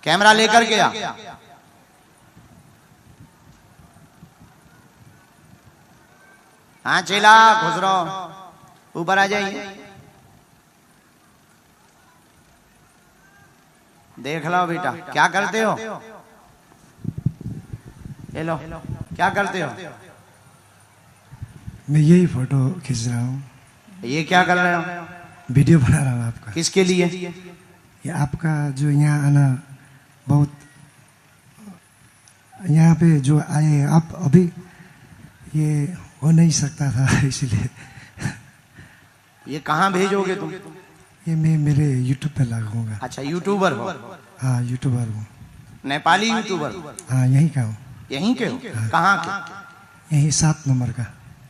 Camera लेकर के आ। हाँ चेला घुस रहो, ऊपर आ जाइए। देख लो बेटा, क्या करते हो? ले लो, क्या करते हो? मैं यही फोटो खींच रहा हूँ। ये क्या कर रहे हो? वीडियो बना रहा हूँ आपका। किसके लिए? ये आपका जो यहाँ आना बहुत, यहाँ पे जो आए आप अभी, ये हो नहीं सकता था इसलिए। ये कहाँ भेजोगे तुम? ये मैं मेरे यूट्यूब पे लगाऊंगा। अच्छा यूट्यूबर हो? हाँ यूट्यूबर हूँ। नेपाली यूट्यूबर? हाँ यहीं का हूँ। यहीं के हो? कहाँ के? यहीं 7 नंबर का।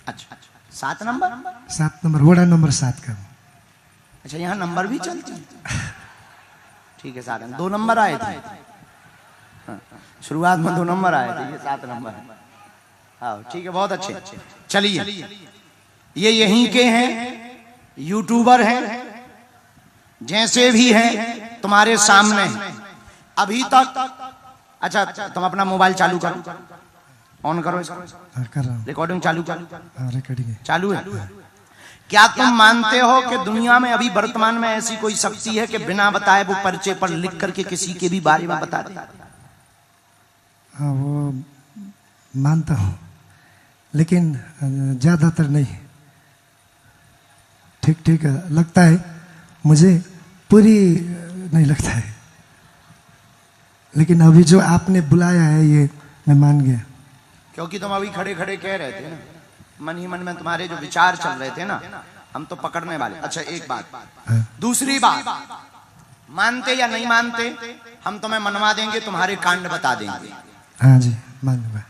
अच्छा 7 नंबर? 7 नंबर, वोडा नंबर 7 का हूँ। अच्छा यहाँ नंबर भी चलते हैं? ठीक है 7 2 नंबर आए थे। हाँ, शुरुआत में 2 नंबर आए थे, ये 7 नंबर है। हाँ ठीक है, बहुत अच्छे। चलिए ये यहीं के हैं, यूट्यूबर हैं, जैसे भी हैं तुम्हारे सामने हैं अभी तक। अच्छा तुम अपना मोबाइल चालू करो, ऑन करो इसको। हाँ कर रहा हूँ। रिकॉर्डिंग चालू करो। हाँ रिकॉर्डिंग चालू है। क्या तुम मानते हो कि दुनिया में अभी वर्तमान में ऐसी कोई शक्ति है कि बिना बताए वो पर्चे पर लिख करके किसी के भी बारे में बता दे? हाँ वो मानता हूँ, लेकिन ज्यादातर नहीं। ठीक ठीक लगता है मुझे, पूरी नहीं लगता है। लेकिन अभी जो आपने बुलाया है ये मैं मान गया। क्योंकि तुम अभी खड़े खड़े कह रहे थे ना, मन ही मन में तुम्हारे जो विचार चल रहे थे ना, हम तो पकड़ने वाले। अच्छा एक बात। हाँ। दूसरी बात, मानते या नहीं मानते, हम तुम्हें मनवा देंगे, तुम्हारे कांड बता देंगे। हाँ जी मानूंगा।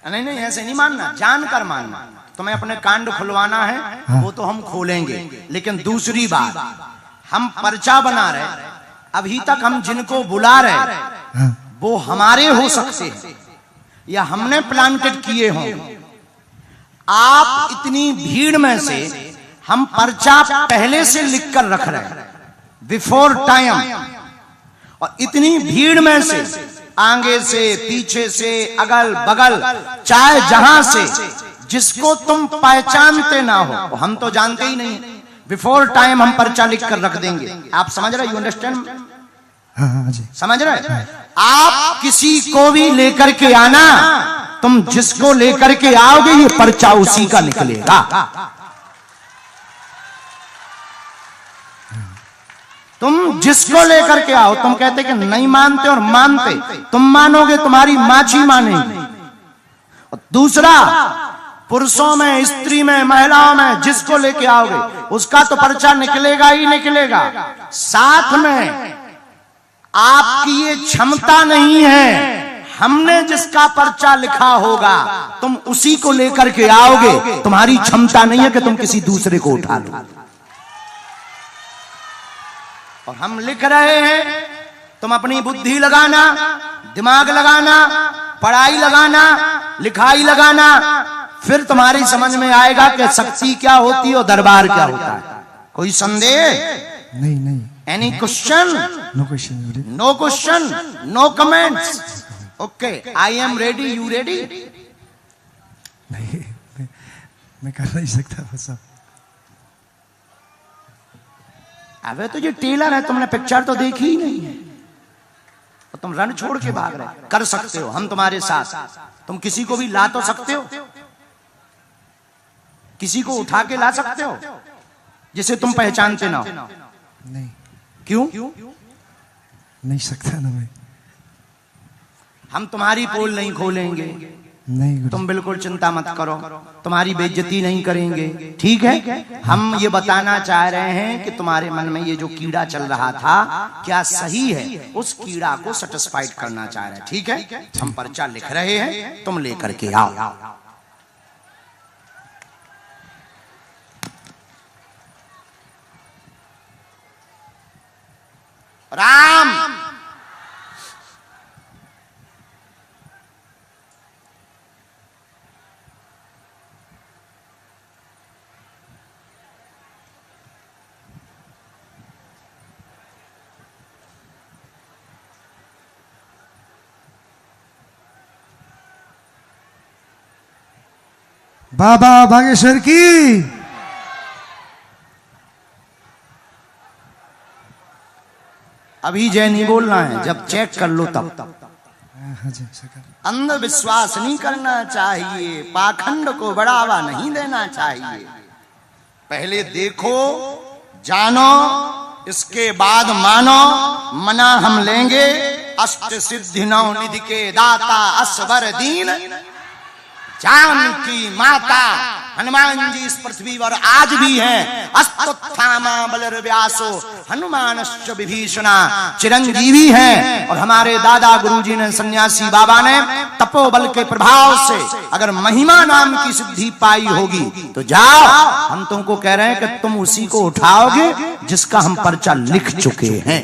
नहीं नहीं ऐसे नहीं मानना, जानकर मानना। तुम्हें अपने कांड खुलवाना है। हाँ। वो तो हम खोलेंगे। लेकिन दूसरी बात, हम पर्चा बना रहे, अभी तक हम जिनको बुला रहे हाँ। वो हमारे हो सकते हैं या हमने प्लांटेड किए हों। आप इतनी भीड़ में से हम पर्चा पहले से लिख कर रख रहे हैं, बिफोर टाइम। और इतनी भीड़ में से, आगे से, पीछे से, अगल बगल, चाहे जहां से, जिसको तुम पहचानते ना हो, हम तो जानते ही नहीं, बिफोर टाइम हम पर्चा लिख कर रख देंगे। आप समझ रहे? You understand? हाँ जी समझ रहे? आप किसी को भी लेकर के आना, तुम जिसको लेकर के आओगे ये पर्चा उसी का निकलेगा। तुम जिसको लेकर के आओ, तुम कहते कि नहीं मानते और मानते, तुम मानोगे, तुम्हारी माछी मानेगी। और दूसरा, पुरुषों में, स्त्री में, महिलाओं में, जिसको लेके आओगे उसका तो पर्चा निकलेगा ही निकलेगा। साथ में आपकी ये क्षमता नहीं है, हमने जिसका पर्चा लिखा होगा तुम उसी को लेकर के आओगे। तुम्हारी क्षमता नहीं है कि तुम किसी दूसरे को उठा लो। और हम लिख रहे हैं, तुम अपनी बुद्धि लगाना, दिमाग लगाना, पढ़ाई लगाना, लिखाई लगाना, फिर तुम्हारी समझ में आएगा कि शक्ति क्या होती है और दरबार क्या होता है। कोई संदेह? नहीं नहीं। Any question? No question. No question, no comments. Okay, I am ready, you ready? नहीं मैं कर नहीं सकता वो सब। अबे तो ये टेलर है, तुमने पिक्चर तो देखी ही नहीं है और तुम रन छोड़ के भाग रहे। कर सकते हो, हम तुम्हारे साथ। तुम किसी को भी ला तो सकते हो, किसी को उठा के ला सकते हो जिसे तुम पहचानते ना हो। नहीं। क्यों? नहीं सकता ना मैं। हम तुम्हारी पोल नहीं खोलेंगे, नहीं। तुम बिल्कुल चिंता मत करो, तुम्हारी बेइज्जती नहीं करेंगे, ठीक है? हम ये बताना चाह रहे हैं कि तुम्हारे मन में ये जो कीड़ा चल रहा था क्या सही है, उस कीड़ा को सेटिस्फाइड करना चाह रहे हैं, ठीक है? हम पर्चा लिख रहे हैं, तुम लेकर के आओ। राम बाबा बागेश्वर की। अभी जय नहीं बोलना है, जब चेक कर लो तब। हाँ जी सरकार। अंधविश्वास नहीं करना चाहिए, पाखंड को बढ़ावा नहीं देना चाहिए। पहले देखो, जानो, इसके बाद मानो। मना हम लेंगे। अष्ट सिद्धि नौ निधि के दाता असवर दीन जानकी माता। हनुमान जी इस पृथ्वी पर आज भी हैं। अस्तुत्थामा बलर्व्यासो हनुमानश्च विभीषणा। चिरंजीवी हैं। और हमारे दादा गुरुजी ने, सन्यासी बाबा ने तपोबल के प्रभाव से अगर महिमा नाम की सिद्धि पाई होगी तो जाओ, हम तुमको कह रहे हैं कि तुम उसी को उठाओगे जिसका हम पर्चा लिख चुके हैं।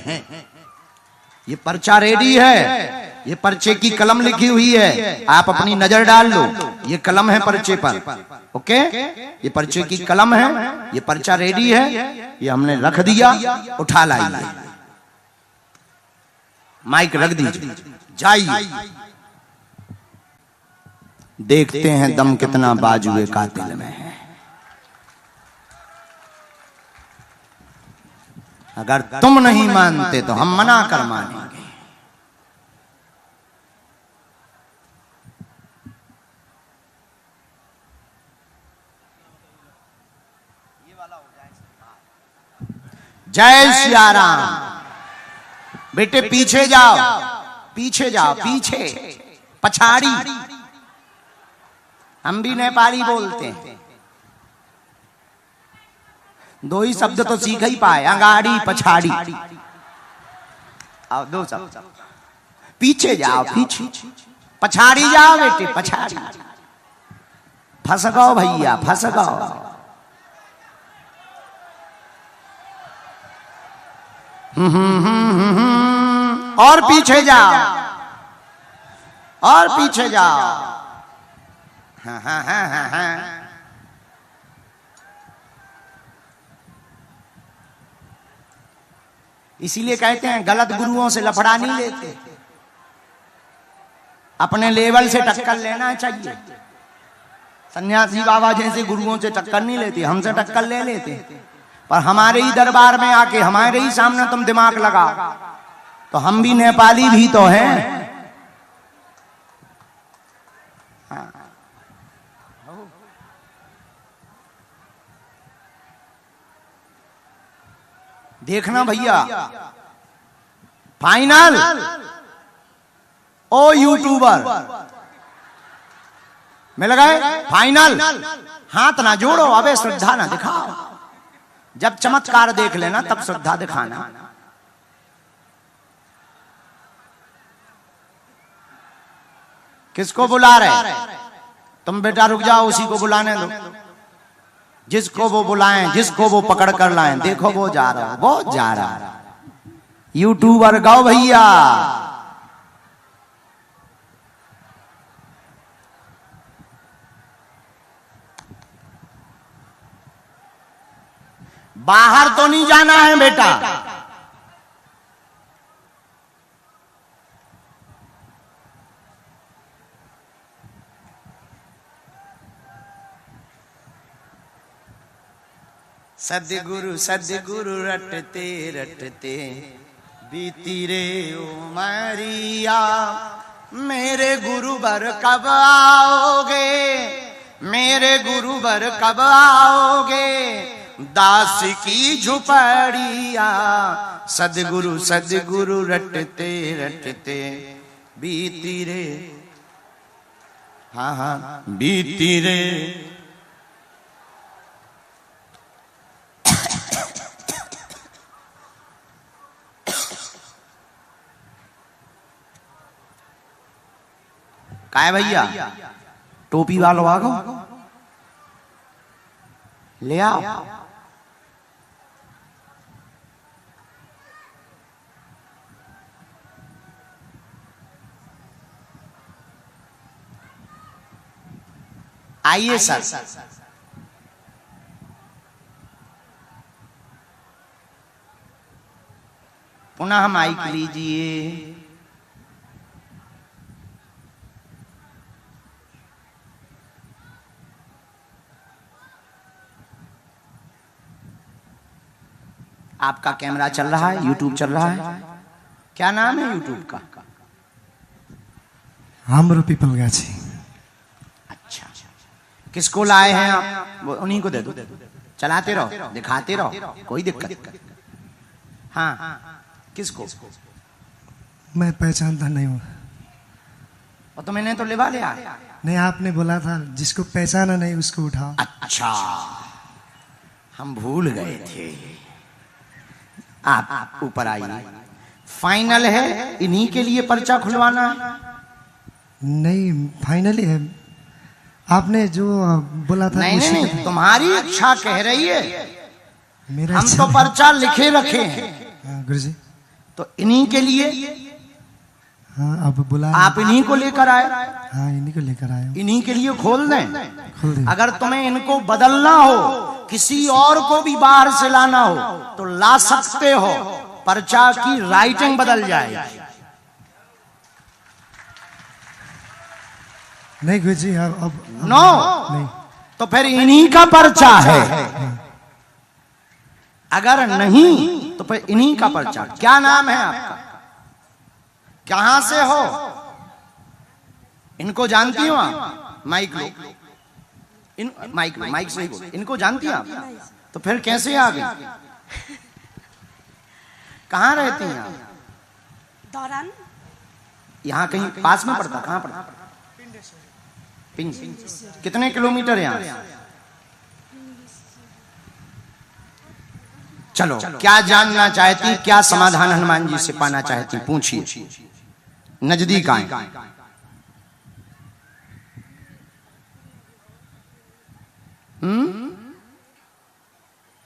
ये पर्चा रेडी है, ये पर्चे की कलम लिखी हुई है, आप अपनी नजर डाल लो। ये कलम है पर्चे पर, ओके, ये पर्चे की कलम है, ये पर्चा रेडी है, ये हमने रख दिया, उठा लाइए, माइक रख दीजिए, जाइए, देखते हैं दम कितना बाजुए कातिल में है। अगर तुम नहीं मानते तो हम मना कर मानेंगे। जय सिया राम। बेटे पीछे जाओ, पीछे जाओ, पीछे, पछाड़ी। हम भी नेपाली बोलते हैं, दो ही शब्द तो सीख ही पाए, अंगाड़ी पछाड़ी। आओ दो शब्द, पीछे जाओ, पीछे, पछाड़ी जाओ बेटे, पछाड़ी। फंस गओ भैया, फंस गओ। और पीछे जाओ, और पीछे जाओ। हाँ हाँ हाँ हाँ हाँ। इसीलिए कहते हैं गलत गुरुओं से लफड़ा नहीं लेते, अपने लेवल से टक्कर लेना चाहिए। सन्यासी बाबा जैसे गुरुओं से टक्कर नहीं लेते, हमसे टक्कर ले लेते। पर हमारे ही दरबार में आके, हमारे ही सामने तुम दिमाग लगा, तो हम भी नेपाली भी तो हैं। हाँ। देखना भैया, फाइनल। ओ यूट्यूबर, मिल गए फाइनल। हाथ ना जोड़ो, अबे श्रद्धा ना दिखाओ। जब चमत्कार देख लेना तब श्रद्धा दिखाना। किसको बुला रहे तुम? बेटा रुक जाओ, उसी को बुलाने दो, जिसको वो बुलाएं, जिसको वो पकड़ कर लाएं। देखो वो जा रहा है, वो जा रहा है। यूट्यूबर गाओ भैया। बाहर तो नहीं जाना है बेटा, सद्गुरु सद्गुरु रटते रटते बीती रे उमरिया। मेरे गुरुवर कब आओगे, मेरे गुरुवर कब आओगे, दास की झुपड़िया। सद्गुरु सद्गुरु रटते रटते बीती रे, हाँ हाँ बीती रे। काय भैया, टोपी वालों आगो, ले आओ। आइए सर। पुनः माइक लीजिए। आपका कैमरा चल रहा है, यूट्यूब चल रहा है, क्या नाम है यूट्यूब का? हाम्रो पिपलगाछी। अच्छा, किसको लाए हैं आप? वो उन्हीं को दे दो, चलाते रहो, दिखाते रहो, कोई दिक्कत नहीं। हाँ, किसको? मैं पहचानता नहीं हूँ। और तो मैंने तो लिवा लिया। नहीं, आपने बोला था जिसको पहचाना नहीं उसको उठाओ। अच्छा, हम भूल गए थे। आप ऊपर आइए। फाइनल है, इन्हीं के लिए पर्चा खुलवाना है? नहीं, फाइनली है। आपने जो बोला था नहीं नहीं, नहीं, तुम्हारी इच्छा कह रही है। मेरा हम तो पर्चा लिखे रखे हैं। गुरुजी, तो इन्हीं के लिए। हाँ, अब बुला। आप इन्हीं को लेकर आए? हाँ, इन्हीं को लेकर आए। इन्हीं के लिए खोल दें? खोल दें। अगर तुम्हें इनको बदलना हो, किसी और को भी बाहर से लाना हो तो ला सकते हो, पर्चा की राइटिंग बदल जाएगी। नहीं गुरुजी, अब नो, नहीं। तो फिर इन्हीं का पर्चा है। अगर नहीं तो फिर इन्हीं का पर्चा। क्या नाम है आपका? कहां से हो? इनको जानती हो आप? माइक लो, माइक से ही बोलो। इनको जानती हैं आप? तो फिर कैसे आ गई? कहाँ रहती हैं आप? दौरान। यहाँ कहीं पास में पड़ता? कहाँ पड़ता? पिंड। कितने किलोमीटर यहाँ? चलो, क्या जानना चाहती, क्या समाधान हनुमान जी से पाना चाहती, पूछिए। नजदीक आए।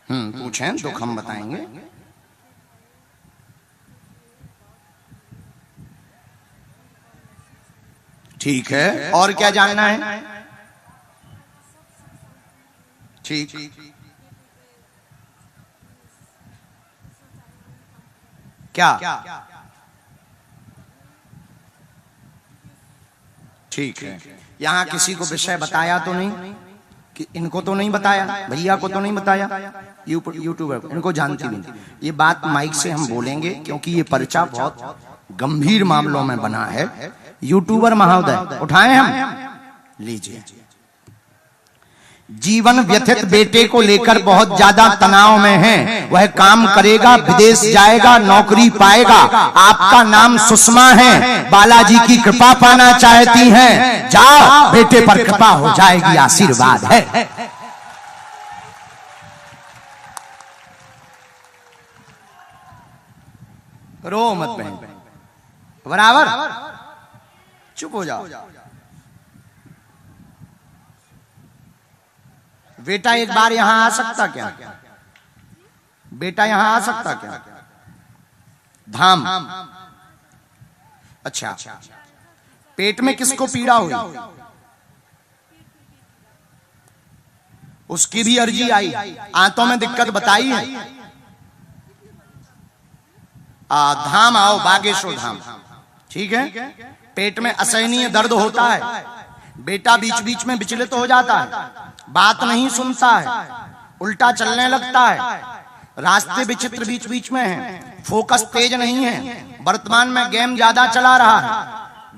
पूछें, दुख हम बताएंगे। ठीक है, और क्या जानना है? ठीक, क्या? ठीक है, यहाँ किसी को विषय बताया तो नहीं? कि इनको तो नहीं बताया, भैया को तो नहीं बताया, यूट्यूबर इनको जानती नहीं। ये बात माइक से हम बोलेंगे क्योंकि ये पर्चा बहुत गंभीर मामलों में बना है। यूट्यूबर महोदय उठाएं हम, लीजिए। जीवन व्यथित बेटे को लेकर बहुत ज्यादा तनाव में है। वह काम करेगा, विदेश जाएगा, नौकरी पाएगा। आपका नाम सुषमा है, बालाजी की कृपा पाना चाहती हैं। जाओ, बेटे पर कृपा हो जाएगी, आशीर्वाद है। रो मत बहन, बराबर चुप हो जाओ। बेटा एक बार यहां आ सकता क्या? बेटा यहां आ सकता क्या? धाम। अच्छा, पेट में किसको पीड़ा हुई? उसकी भी अर्जी आई, आंतों में दिक्कत बताई है। धाम आओ, बागेश्वर धाम। ठीक है, पेट में असहनीय दर्द होता है, बेटा बीच बीच में विचलित हो जाता है, बात नहीं सुनता है, उल्टा चलने लगता है, रास्ते विचित्र बीच बीच में हैं, फोकस तेज नहीं है, वर्तमान में गेम ज्यादा चला रहा है,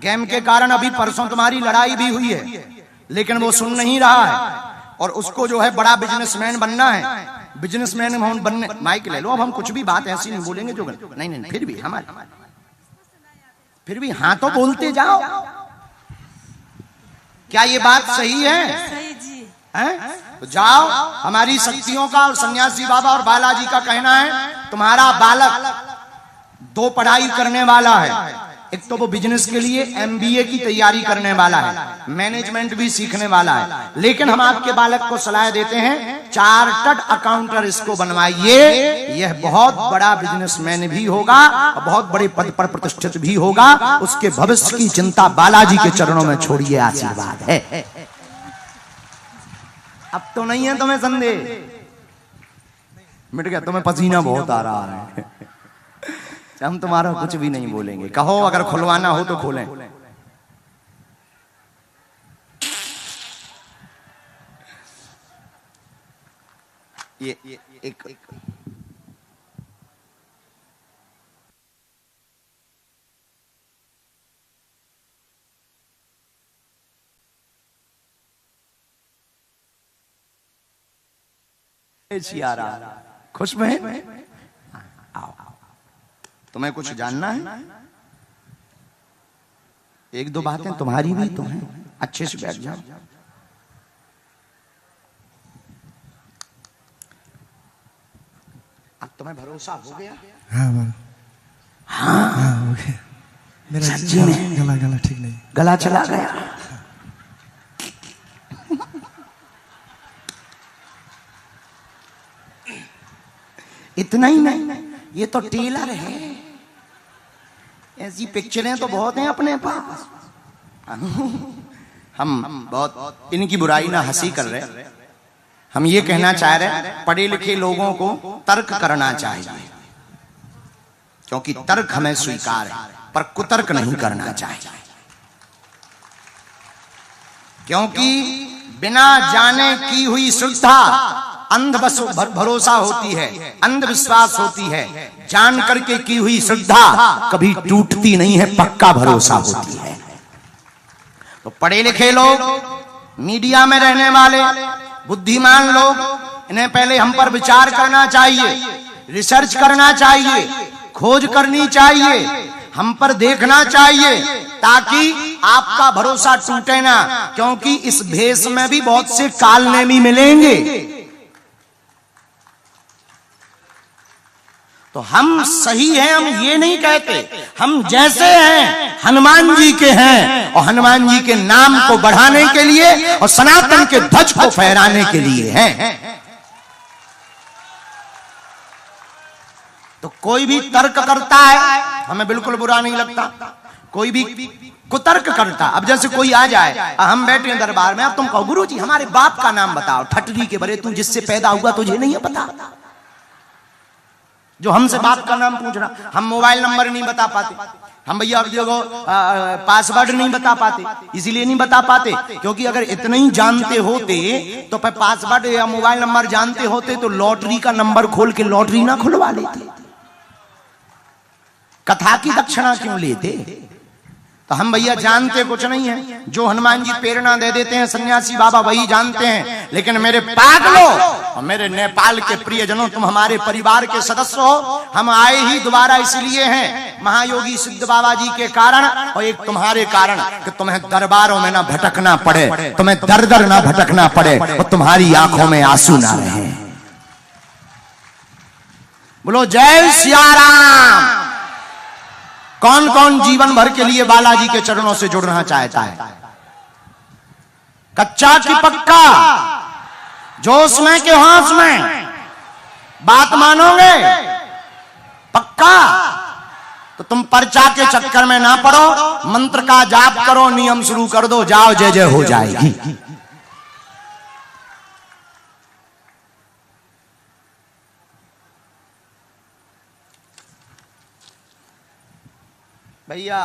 गेम के कारण अभी परसों तुम्हारी लड़ाई भी हुई है, लेकिन वो सुन नहीं रहा है, और उसको जो है बड़ा बिजनेसमैन बनना है, बिजनेसमैन बनने। माइक ले लो, अब हम कुछ भी बात ऐसी नहीं बोलेंगे जो नहीं नहीं, फिर भी हमारे, फिर भी हाँ तो बोलते जाओ। क्या ये बात सही है? सही जी। तो जाओ, हमारी शक्तियों का और सन्यासी बाबा और बालाजी का कहना है तुम्हारा बालक 2 पढ़ाई करने वाला है। एक तो वो बिजनेस के लिए MBA की तैयारी करने वाला है, मैनेजमेंट भी सीखने वाला है, लेकिन हम आपके बालक को सलाह देते हैं चार्टर्ड अकाउंटर इसको बनवाइए। यह बहुत बड़ा बिजनेसमैन भी होगा और बहुत बड़े पद पर प्रतिष्ठित भी होगा। उसके भविष्य की चिंता बालाजी के चरणों में छोड़िए, आशीर्वाद है। अब तो नहीं है तुम्हें संदेह? मिट गया? तुम्हें पसीना बहुत आ रहा है। हम तुम्हारा कुछ भी नहीं बोलेंगे, कहो अगर खुलवाना हो तो खोलें। ये एक सियारा खुश में आओ, तुम्हें कुछ जानना है? एक दो बातें तुम्हारी भी तो हैं, अच्छे से बैठ जाओ। अब तुम्हें भरोसा हो गया? हाँ हो गया। मेरा गला ठीक नहीं, गला चला गया। इतना ही नहीं, ये तो टेलर है। ऐसी पिक्चरें तो बहुत हैं अपने पास। हम बहुत इनकी बुराई ना हंसी कर रहे, हम ये कहना चाह रहे पढ़े लिखे लोगों को तर्क करना चाहिए, क्योंकि तर्क हमें स्वीकार है, पर कुतर्क नहीं करना चाहिए। क्योंकि बिना जाने की हुई श्रद्धा अंध भरोसा होती है, अंधविश्वास होती है। जान करके की हुई श्रद्धा कभी टूटती नहीं है, पक्का भरोसा होती है। तो पढ़े लिखे लोग, मीडिया में रहने वाले बुद्धिमान लोग, इन्हें पहले हम पर विचार करना चाहिए, रिसर्च करना चाहिए, खोज करनी चाहिए, हम पर देखना चाहिए, ताकि आपका भरोसा टूटे ना। क्योंकि इस भेष में भी बहुत से कालनेमी मिलेंगे। तो हम सही हैं, हम ये नहीं कहते, हम जैसे हैं हनुमान जी के हैं, और हनुमान जी के नाम को बढ़ाने के लिए और सनातन के ध्वज को फहराने के लिए हैं। तो कोई भी तर्क करता है, हमें बिल्कुल बुरा नहीं लगता। कोई भी कुतर्क करता, अब जैसे कोई आ जाए, हम बैठे हैं दरबार में, अब तुम कहो गुरु जी हमारे बाप का नाम बताओ, ठटरी के बरे तू जिससे पैदा हुआ तुझे नहीं है पता? जो हमसे बाप का नाम पूछ रहा, हम मोबाइल नंबर नहीं बता पाते, हम भैया पासवर्ड नहीं बता पाते। इसीलिए नहीं बता पाते क्योंकि अगर इतना ही जानते होते तो पासवर्ड या मोबाइल नंबर जानते होते तो लॉटरी का नंबर खोल के लॉटरी ना खुलवा लेते, कथा की दक्षिणा क्यों लेते? तो हम भैया जानते कुछ नहीं है, जो हनुमान जी प्रेरणा दे देते हैं सन्यासी बाबा वही जानते हैं। लेकिन मेरे पागलों और मेरे नेपाल के प्रियजनों, तुम हमारे परिवार के सदस्य हो। हम आए ही दोबारा इसलिए हैं महायोगी सिद्ध बाबा जी के कारण, और एक तुम्हारे कारण कि तुम्हें दरबारों में ना भटकना पड़े, तुम्हें दर दर ना भटकना पड़े, और तुम्हारी आंखों में आंसू ना रहे। बोलो जय सिया राम। कौन कौन जीवन भर के लिए बालाजी के चरणों से जुड़ना चाहता है? कच्चा की पक्का, जोश में के होश में, बात मानोगे पक्का? तो तुम पर्चा के चक्कर में ना पड़ो, मंत्र का जाप करो, नियम शुरू कर दो, जाओ जय जय हो जाएगी। भैया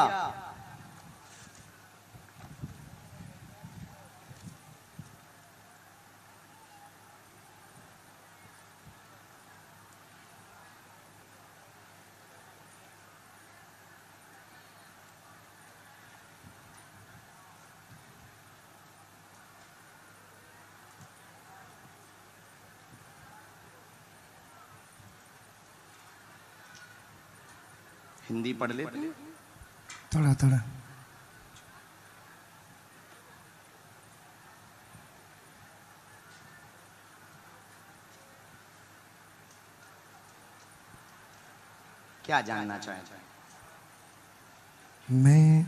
हिंदी पढ़ लेते? थोड़ा थोड़ा। क्या जानना चाहते हैं? मैं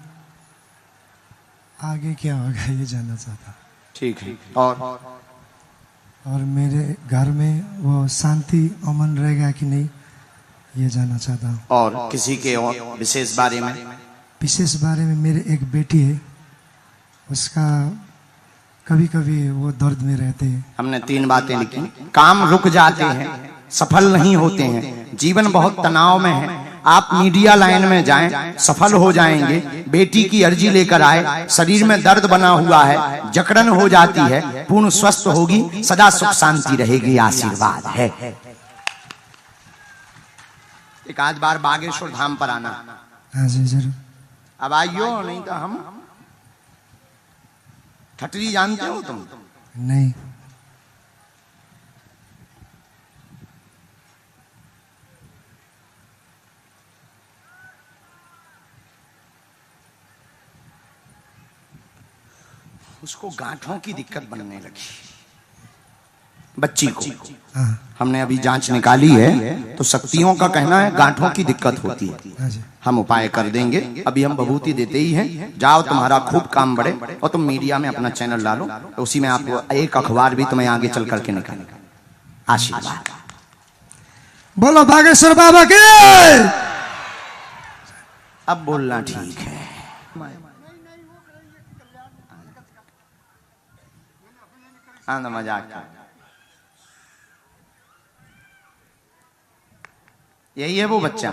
आगे क्या होगा ये जानना चाहता। ठीक है। और मेरे घर में वो शांति अमन रहेगा कि नहीं ये जानना चाहता हूँ। और किसी के और विशेष बारे में? विशेष बारे में मेरे एक बेटी है, उसका कभी कभी वो दर्द में रहते हैं। हमने 3 बातें लिखी। काम रुक जाते हैं, सफल नहीं होते हैं, जीवन बहुत तनाव में है। आप मीडिया लाइन में जाएं, सफल हो जाएंगे। बेटी की अर्जी लेकर आए, शरीर में दर्द बना हुआ है, जकड़न हो जाती है, पूर्ण स्वस्थ होगी, सदा सुख शांति रहेगी, आशीर्वाद है। एक आध बार बागेश्वर धाम पर आना। हाँ जी जरूर। अब आइयो, नहीं तो हम ठटरी जानते हो तुम? नहीं। उसको गांठों की दिक्कत बनने लगी, बच्ची को। हाँ हमने अभी जांच निकाली है तो शक्तियों का कहना है गांठों की दिक्कत होती है। हाँ जी। हम उपाय कर देंगे, अभी हम विभूति देते ही हैं। जाओ, तुम्हारा खूब काम बढ़े और तुम मीडिया में अपना चैनल डालो, तो उसी में आप एक अखबार भी तुम्हें आगे चल करके निकालेगा। आशीर्वाद। बोलो बागेश्वर बाबा के। अब बोलना ठीक है। हाँ ना, मजाक कर। यही है वो बच्चा।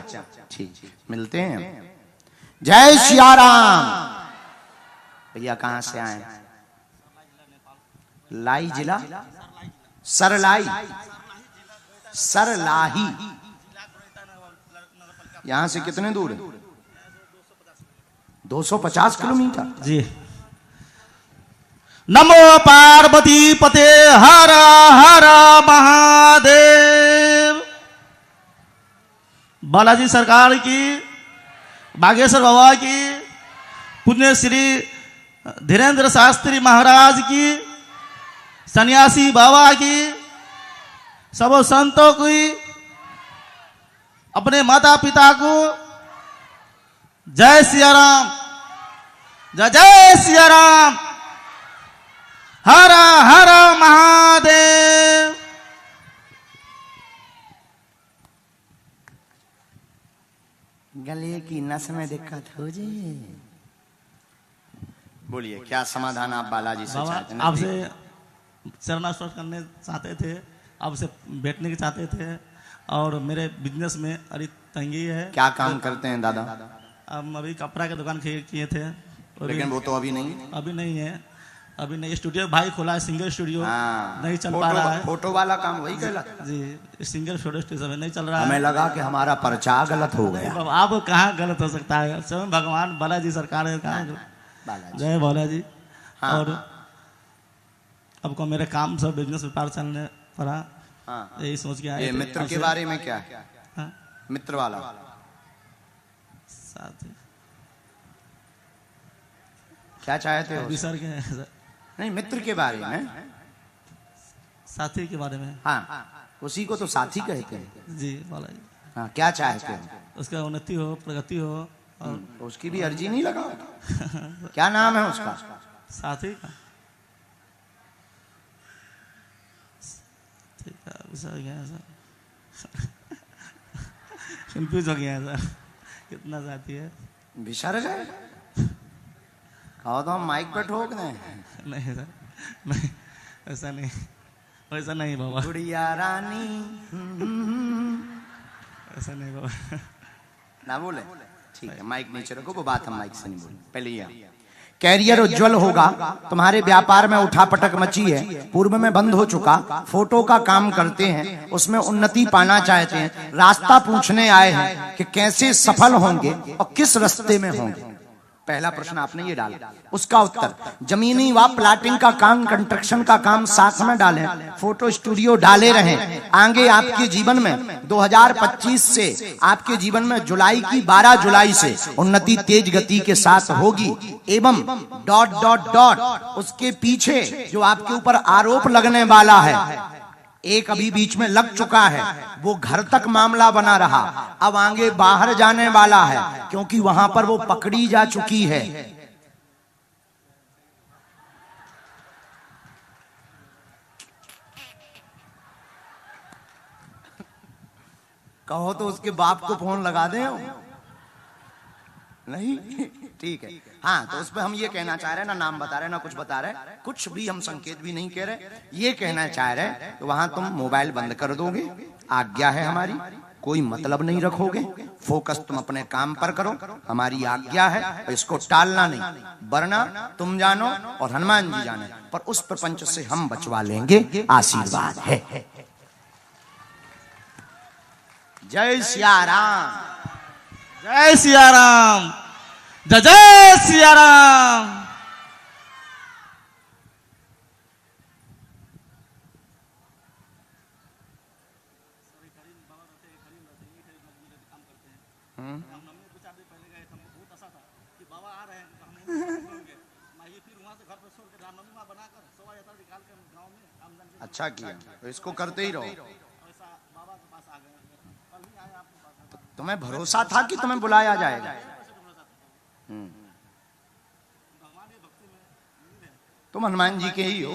ठीक, मिलते हैं। जय सिया राम। भैया कहाँ से आए? लाई जिला, सरलाई, सरलाही। यहां से कितने दूर है? 250 किलोमीटर। जी। नमो पार्वती पते हर हर महादेव। बालाजी सरकार की, बागेश्वर बाबा की, पुण्य श्री धीरेन्द्र शास्त्री महाराज की, सन्यासी बाबा की, सब संतों की, अपने माता पिता को जय सिया राम, जय जय सिया राम, हर हर महादेव। गले की नस में दिक्कत हो जाए। बोलिए, क्या समाधान आप बालाजी से चाहते हैं? आपसे चरणा स्पर्श करने चाहते थे, आपसे बैठने के चाहते थे, और मेरे बिजनेस में अभी तंगी है। क्या काम करते हैं दादा? हम अभी कपड़ा की दुकान किए थे, लेकिन वो तो अभी नहीं। अभी नहीं है। अभी नहीं, स्टूडियो भाई खोला है, सिंगल स्टूडियो। हाँ, नहीं चल पा रहा है। फोटो वाला काम वही कहलाता है। जी, सिंगल फोटो स्टेशन नहीं चल रहा है। हमें लगा कि हमारा पर्चा गलत हो गया। आप कहाँ गलत हो सकता है? स्वयं भगवान बालाजी सरकार है, कहाँ बालाजी। जय बालाजी। हाँ, और हाँ। अब को मेरे काम सब बिजनेस व्यापार चलने पड़ा, हाँ, यही सोच के आए ये थे मित्र के आपसे। बारे में क्या है? हाँ, मित्र वाला साथी क्या चाहते हो? अभी सर के सर, नहीं, मित्र के बारे में। साथी के बारे में। हाँ, उसी को तो साथी कहते हैं। जी बालाजी, हाँ, क्या चाहते हो? उसका उन्नति हो, प्रगति हो, और तो उसकी भी अर्जी नहीं लगा। क्या नाम है उसका? साथी का ठीक है। अभी सर गया है सर, कंफ्यूज हो गया है सर, कितना साथी है। बिसर गए? कहो तो हम माइक पे ठोक दें। नहीं सर, नहीं, ऐसा नहीं, ऐसा नहीं बाबा, गुड़िया रानी। ऐसा नहीं बाबा। ना बोले? ठीक है, माइक नीचे रखो, वो बात हम माइक से नहीं बोले। पहले ये कैरियर उज्जवल होगा। तुम्हारे व्यापार में उठापटक मची है, पूर्व में बंद हो चुका। फोटो का काम करते हैं, उसमें उन्नति पाना चाहते हैं। रास्ता पूछने आए हैं कि कैसे सफल होंगे और किस रास्ते में होंगे। पहला प्रश्न आपने ये डाला, उसका उत्तर जमीनी व प्लाटिंग का काम, कंस्ट्रक्शन का काम साथ में डालें, फोटो स्टूडियो डाले रहें। आगे आपके जीवन में 2025 से आपके जीवन में जुलाई की 12 जुलाई से उन्नति तेज गति के साथ होगी। एवं ... उसके पीछे जो आपके ऊपर आरोप लगने वाला है, एक अभी बीच में लग चुका है, वो घर तक मामला बना रहा, अब आगे बाहर जाने वाला है, क्योंकि वहां पर वो पकड़ी जा चुकी है। कहो तो उसके बाप को फोन लगा दें। नहीं, ठीक है। हाँ, तो उस पर हम ये कहना चाह रहे हैं, ना नाम बता रहे ना कुछ बता रहे, कुछ भी हम संकेत भी नहीं कह रहे, ये कहना चाह रहे कि वहां तुम मोबाइल बंद कर दोगे, आज्ञा है हमारी, कोई मतलब नहीं रखोगे, फोकस तुम अपने काम पर करो, हमारी आज्ञा है, और इसको टालना नहीं, वरना तुम जानो और हनुमान जी जाने, पर उस प्रपंच से हम बचवा लेंगे। आशीर्वाद है। जय सिया राम, जय सिया राम, जय जय सिया राम। अच्छा किया, तो इसको करते ही रहो। तो तुम्हें भरोसा था कि तुम्हें बुलाया जाएगा। तुम हनुमान जी के ही हो,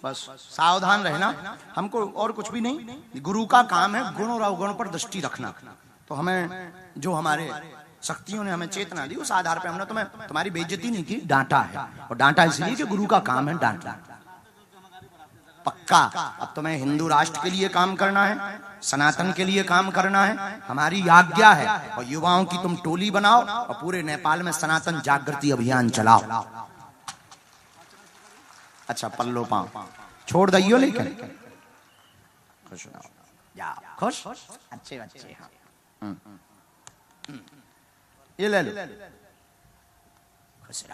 बस सावधान रहना। हमको और कुछ भी नहीं, गुरु का काम है गुण और अवगुण पर दृष्टि रखना। तो हमें जो हमारे शक्तियों ने हमें चेतना दी, उस आधार पे हमने तुम्हें तुम्हारी बेइज्जती नहीं की, डांटा है। और डांटा इसलिए कि गुरु का काम है डांटना। पक्का अब तुम्हें हिंदू राष्ट्र के लिए काम करना है, सनातन के लिए काम करना है, हमारी आज्ञा है। और युवाओं की तुम टोली बनाओ और पूरे नेपाल में सनातन जागृति अभियान चलाओ। अच्छा पल्लो पाओ छोड़ दियो, लेकिन खुश हो जाओ, खुश अच्छे बच्चे। हाँ ये ले लो।